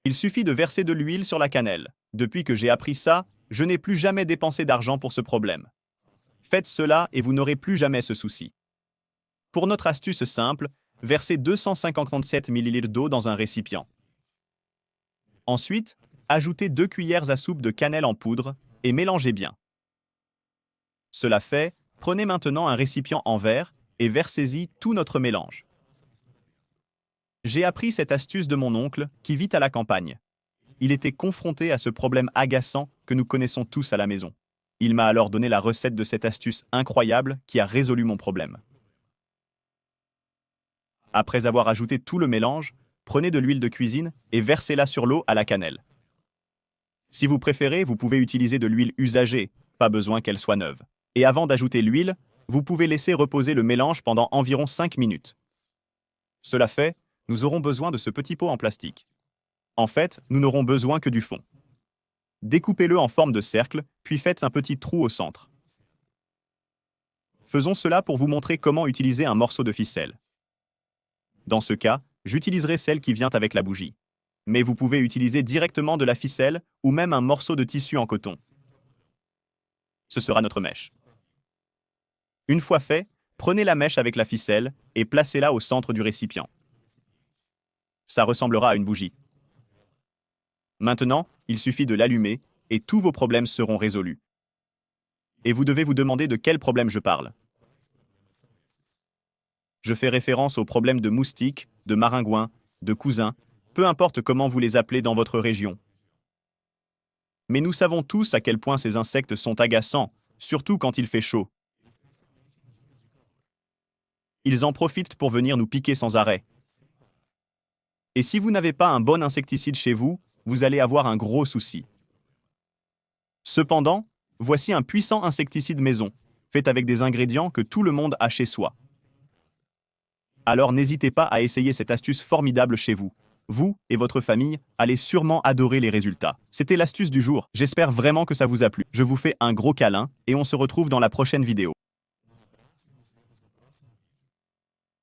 Il suffit de verser de l'huile sur la cannelle. Depuis que j'ai appris ça, je n'ai plus jamais dépensé d'argent pour ce problème. Faites cela et vous n'aurez plus jamais ce souci. Pour notre astuce simple, versez 257 ml d'eau dans un récipient. Ensuite, ajoutez 2 cuillères à soupe de cannelle en poudre et mélangez bien. Cela fait, prenez maintenant un récipient en verre et versez-y tout notre mélange. J'ai appris cette astuce de mon oncle qui vit à la campagne. Il était confronté à ce problème agaçant que nous connaissons tous à la maison. Il m'a alors donné la recette de cette astuce incroyable qui a résolu mon problème. Après avoir ajouté tout le mélange, prenez de l'huile de cuisine et versez-la sur l'eau à la cannelle. Si vous préférez, vous pouvez utiliser de l'huile usagée, pas besoin qu'elle soit neuve. Et avant d'ajouter l'huile, vous pouvez laisser reposer le mélange pendant environ 5 minutes. Cela fait, nous aurons besoin de ce petit pot en plastique. En fait, nous n'aurons besoin que du fond. Découpez-le en forme de cercle, puis faites un petit trou au centre. Faisons cela pour vous montrer comment utiliser un morceau de ficelle. Dans ce cas, j'utiliserai celle qui vient avec la bougie. Mais vous pouvez utiliser directement de la ficelle ou même un morceau de tissu en coton. Ce sera notre mèche. Une fois fait, prenez la mèche avec la ficelle et placez-la au centre du récipient. Ça ressemblera à une bougie. Maintenant, il suffit de l'allumer et tous vos problèmes seront résolus. Et vous devez vous demander de quel problème je parle. Je fais référence aux problèmes de moustiques, de maringouins, de cousins, peu importe comment vous les appelez dans votre région. Mais nous savons tous à quel point ces insectes sont agaçants, surtout quand il fait chaud. Ils en profitent pour venir nous piquer sans arrêt. Et si vous n'avez pas un bon insecticide chez vous, vous allez avoir un gros souci. Cependant, voici un puissant insecticide maison, fait avec des ingrédients que tout le monde a chez soi. Alors n'hésitez pas à essayer cette astuce formidable chez vous. Vous et votre famille allez sûrement adorer les résultats. C'était l'astuce du jour. J'espère vraiment que ça vous a plu. Je vous fais un gros câlin et on se retrouve dans la prochaine vidéo.